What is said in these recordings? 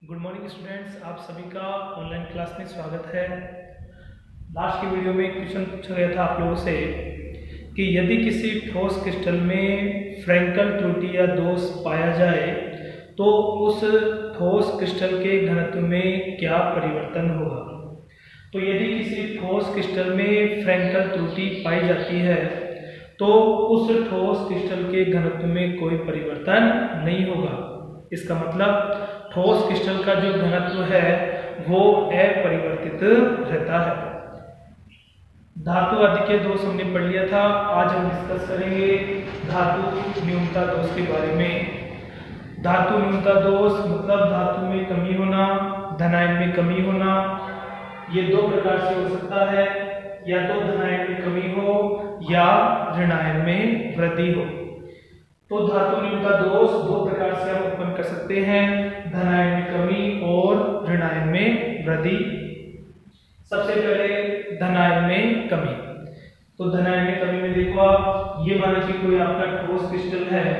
Good morning students, आप सभी का ऑनलाइन क्लास में स्वागत है। लास्ट की वीडियो में एक क्वेश्चन पूछा गया था आप लोगों से कि यदि किसी ठोस क्रिस्टल में फ्रैंकल त्रुटि या दोष पाया जाए तो उस ठोस क्रिस्टल के घनत्व में क्या परिवर्तन होगा। तो यदि किसी ठोस क्रिस्टल में फ्रैंकल त्रुटि पाई जाती है तो उस ठोस क्रिस्टल के घनत्व में कोई परिवर्तन नहीं होगा। इसका मतलब ठोस क्रिस्टल का जो घनत्व है वो अपरिवर्तित रहता है। धातु आदि के दोष हमने पढ़ लिया था। आज हम डिस्कस करेंगे धातु न्यूनता दोष के बारे में। धातु न्यूनता दोष मतलब धातु में कमी होना, धनायन में कमी होना। ये दो प्रकार से हो सकता है, या तो धनायन में कमी हो या ऋणायन में वृद्धि हो। तो धातु न्यूनता दोष दो प्रकार से हम उत्पन्न कर सकते हैं, धनायन में कमी और ऋणायन में वृद्धि। सबसे पहले धनायन में कमी। तो धनायन में कमी में देखो आप, ये माना कि कोई आपका ठोस क्रिस्टल है,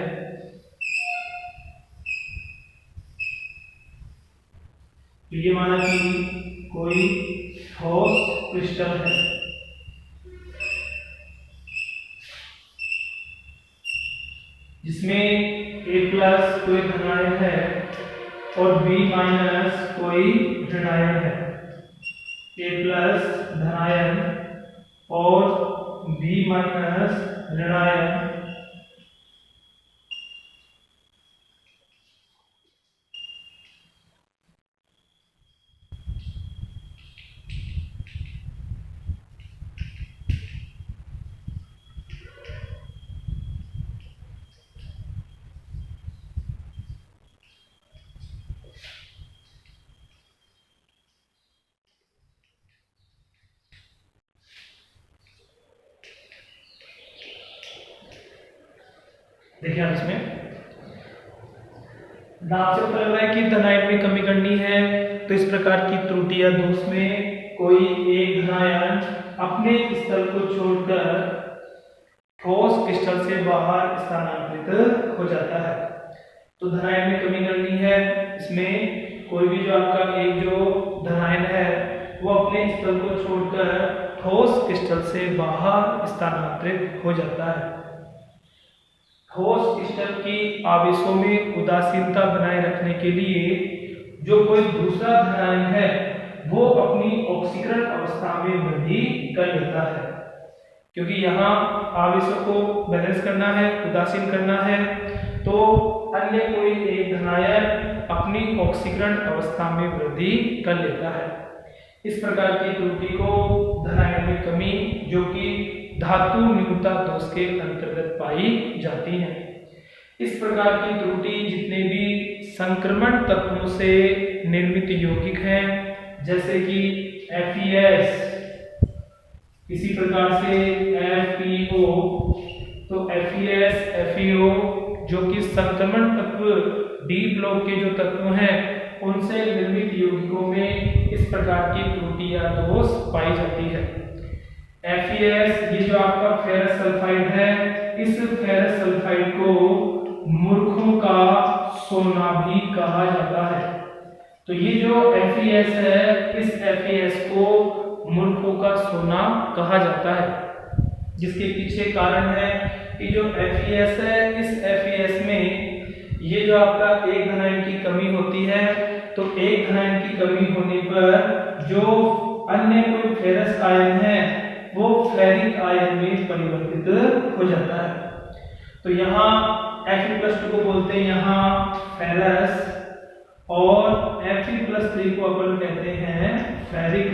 तो ये माना कि कोई ठोस क्रिस्टल है जिसमें A+ कोई धनायन है और B- कोई ऋणायन है। A+ धनायन और B- ऋणायन। देखिए आप इसमें नाम से पता लग रहा है कि धनायन में कमी करनी है, तो इस प्रकार की त्रुटि या दोष में कोई एक धनायन अपने स्थल को छोड़कर ठोस क्रिस्टल से बाहर स्थानांतरित हो जाता है। तो धनायन में कमी करनी है, इसमें कोई भी जो आपका एक जो धनायन है वो अपने स्थल को छोड़कर ठोस क्रिस्टल से बाहर स्थानांतरित हो जाता है। ठोस क्रिस्टल की आवेशों में उदासीनता बनाए रखने के लिए जो कोई दूसरा धनायन है वो अपनी ऑक्सीकरण अवस्था में वृद्धि कर लेता है, क्योंकि यहाँ आवेशों को बैलेंस करना है, उदासीन करना है, तो अन्य कोई एक धनायन अपनी ऑक्सीकरण अवस्था में वृद्धि कर लेता है। इस प्रकार की त्रुटि को धनायन में कमी, जो कि धातु न्यूनता दोष के अंतर्गत पाई जाती है। इस प्रकार की त्रुटि जितने भी संक्रमण तत्वों से निर्मित यौगिक हैं, जैसे कि FeS, इसी प्रकार से FeO, तो FeS, FeO जो कि संक्रमण तत्व D ब्लॉक के जो तत्व हैं उनसे निर्मित यौगिकों में इस प्रकार की त्रुटि या दोष पाई जाती है। FeS, ये जो आपका फेरस सल्फाइड है, इस फेरस सल्फाइड को मूर्खों का सोना भी कहा जाता है। तो ये जो FeS है, इस FeS को मूर्खों का सोना कहा जाता है, जिसके पीछे कारण है कि जो FeS है, इस FeS में ये जो आपका एक धनायन की कमी होती है, तो एक धनायन की कमी होने पर जो अन्य कोई फेरस आयन है वो फेरिक आयन में परिवर्तित हो जाता है। तो यहाँ Fe+2 को बोलते हैं यहाँ फेरस, और Fe+3 को अपन कहते हैं फेरिक।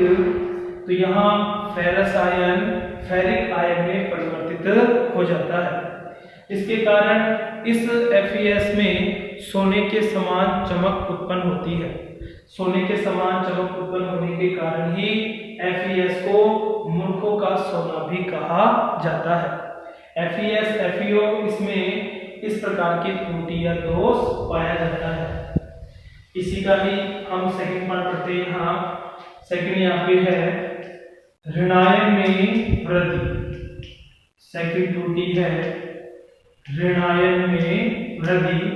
तो यहाँ फेरस आयन फेरिक आयन में परिवर्तित हो जाता है। इसके कारण इस FeS में सोने के समान चमक उत्पन्न होती है। सोने के समान चमक उत्पन्न होने के कारण ही FeS को मूर्खों का सोना भी कहा जाता है। FeS, FeO, इसमें इस प्रकार की त्रुटि या दोष पाया जाता है। इसी का ही हम सेकंड पार्ट पढ़ते हैं। यहाँ सेकंड यहाँ पे है ऋणायन में वृद्धि। सेकंड त्रुटि है ऋणायन में वृद्धि।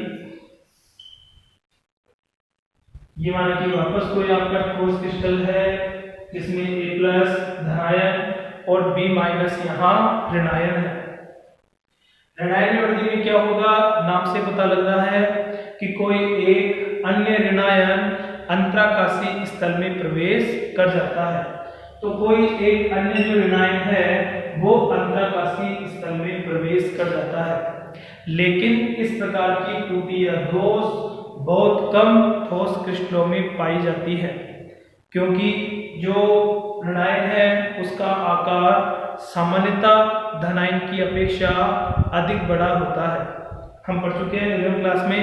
ये माना कि वापस कोई आपका ठोस क्रिस्टल है जिसमें A+ धनायन और B- यहाँ ऋणायन है। ऋणायन वर्दी में क्या होगा, नाम से पता लग रहा है कि कोई एक अन्य ऋणायन अंतराकाशीय स्थल में प्रवेश कर जाता है। तो कोई एक अन्य जो ऋणायन है वो अंतराकाशीय स्थल में प्रवेश कर जाता है। लेकिन इस प्रकार की त्रुटि या दोष बहुत कम ठोस क्रिस्टलों में पाई जाती है, क्योंकि जो ऋणायन है उसका आकार सामान्यतः धनायन की अपेक्षा अधिक बड़ा होता है। हम पढ़ चुके हैं 11वीं क्लास में।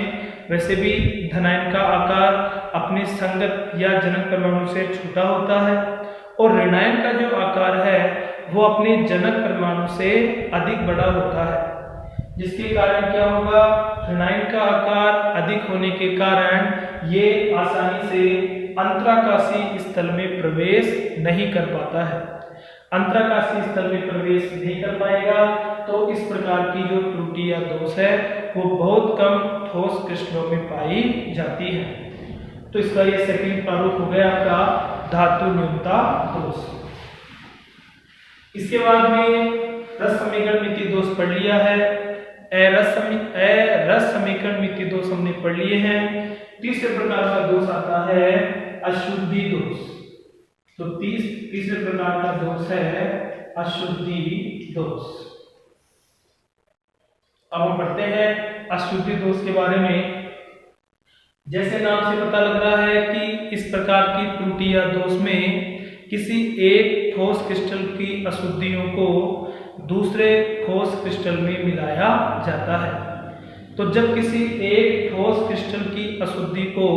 वैसे भी धनायन का आकार अपने संगत या जनक परमाणु से छोटा होता है और ऋणायन का जो आकार है वो अपने जनक परमाणु से अधिक बड़ा होता है, जिसके कारण क्या होगा, ऋणायन का आकार अधिक होने के कारण ये आसानी से अंतराकाशीय स्थल में प्रवेश नहीं कर पाता है। अंतराकाशीय स्थल में प्रवेश नहीं कर पाएगा तो इस प्रकार की जो त्रुटि या दोष है वो बहुत कम ठोस क्रिस्टलों में पाई जाती है। तो इसका ये सेकंड प्रारूप हो गया आपका धातु न्यूनता दोष। इसके बाद में रस समीकरण मिति दोष पढ़ लिया है, रस समीकरण मिति दोष हमने पढ़ लिए हैं। तीसरे प्रकार का दोष आता है अशुद्धि दोष। तो तीसरे प्रकार का दोष है अशुद्धि दोष। अब हम पढ़ते हैं अशुद्धि दोष के बारे में। जैसे नाम से पता लग रहा है कि इस प्रकार की त्रुटि या दोष में किसी एक ठोस क्रिस्टल की अशुद्धियों को दूसरे ठोस क्रिस्टल में मिलाया जाता है। तो जब किसी एक ठोस क्रिस्टल की अशुद्धि को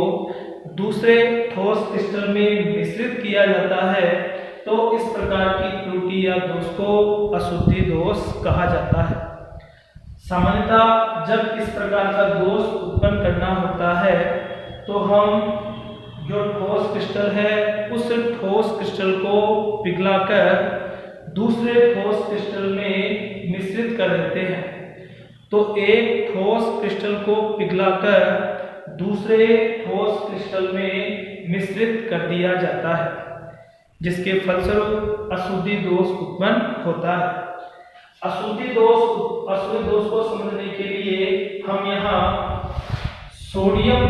दूसरे ठोस क्रिस्टल में मिश्रित किया जाता है तो इस प्रकार की त्रुटि या दोष को अशुद्धि दोष कहा जाता है। सामान्यतः जब इस प्रकार का दोष उत्पन्न करना होता है तो हम जो ठोस क्रिस्टल है उस ठोस क्रिस्टल को पिघलाकर दूसरे ठोस क्रिस्टल में मिश्रित कर देते हैं। तो एक ठोस क्रिस्टल को पिघलाकर दूसरे ठोस क्रिस्टल में मिश्रित कर दिया जाता है, जिसके फलस्वरूप अशुद्धि दोष उत्पन्न होता है। अशुद्धि दोष को समझने के लिए हम यहाँ सोडियम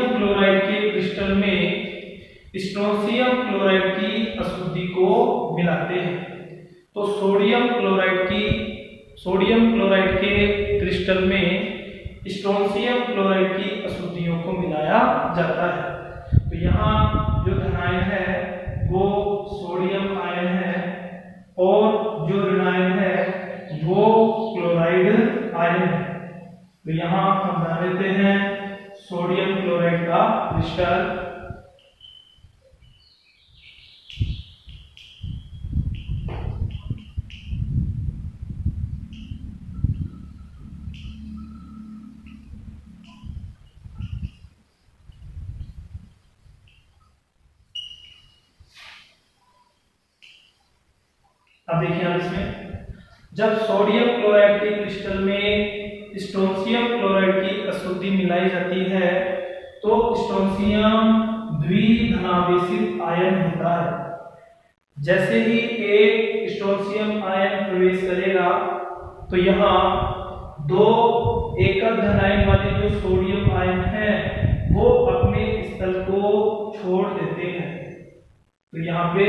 क्लोराइड के क्रिस्टल में स्ट्रोंशियम क्लोराइड की अशुद्धि को मिलाते हैं। तो सोडियम क्लोराइड के क्रिस्टल में स्ट्रोंशियम क्लोराइड की अशुद्धियों को मिलाया जाता है। तो यहाँ जो धनायन है वो सोडियम आयन है और जो ऋणायन है वो क्लोराइड आयन है। तो यहाँ हम बना लेते हैं सोडियम क्लोराइड का क्रिस्टल। अब देखिए आप इसमें जब सोडियम क्लोराइड के क्रिस्टल में स्ट्रोंशियम क्लोराइड की अशुद्धि मिलाई जाती है तो स्ट्रोंशियम द्विधनावेशित आयन होता है। जैसे ही एक स्ट्रोंशियम आयन प्रवेश करेगा तो यहाँ दो एकल धनायन वाले जो सोडियम आयन है वो अपने स्थल को छोड़ देते हैं। तो यहाँ पे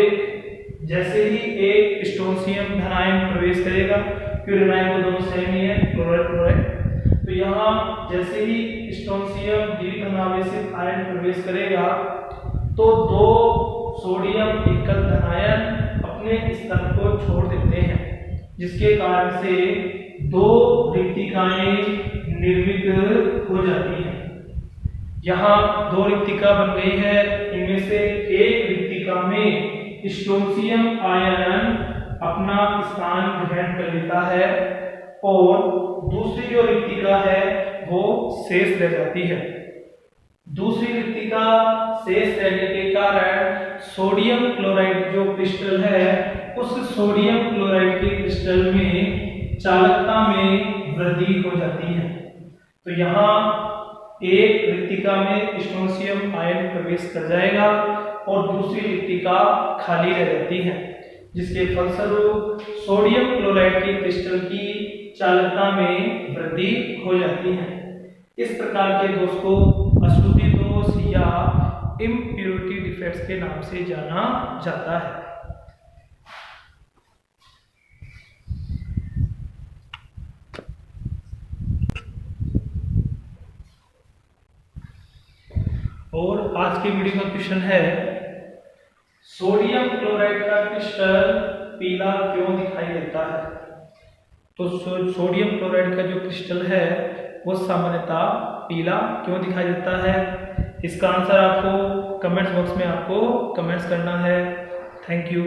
जैसे ही एक स्ट्रोंशियम धनायन प्रवेश करेगा, क्योंकि ऋणायन तो दोनों सेम ही है, क्लोराइड, तो यहाँ जैसे ही स्ट्रोंशियम द्विधनावेशित आयन प्रवेश करेगा तो दो सोडियम एकल धनायन अपने स्थल को छोड़ देते हैं, जिसके कारण से दो रिक्तिकाएं निर्मित हो जाती हैं। यहाँ दो रिक्तिका बन गई है, इनमें से एक रिक्तिका में स्ट्रोंशियम आयन अपना स्थान ग्रहण कर लेता है और दूसरी जो रिक्तिका है वो शेष रह जाती है। दूसरी रिक्तिका शेष रहने के कारण सोडियम क्लोराइड जो क्रिस्टल है उस सोडियम क्लोराइड के क्रिस्टल में चालकता में वृद्धि हो जाती है। तो यहाँ एक रिक्तिका में स्ट्रोंशियम आयन प्रवेश कर जाएगा और दूसरी रिक्तिका खाली रह जाती है, जिसके फलस्वरूप सोडियम क्लोराइड के क्रिस्टल की चालकता में वृद्धि हो जाती है। इस प्रकार के दोष को अशुद्धि दोष या इम्प्योरिटी डिफेक्ट्स के नाम से जाना जाता है। और आज के वीडियो का क्वेश्चन है, सोडियम क्लोराइड का क्रिस्टल पीला क्यों दिखाई देता है? तो सोडियम क्लोराइड का जो क्रिस्टल है वो सामान्यतः पीला क्यों दिखाई देता है? इसका आंसर आपको कमेंट्स बॉक्स में आपको कमेंट्स करना है। Thank you.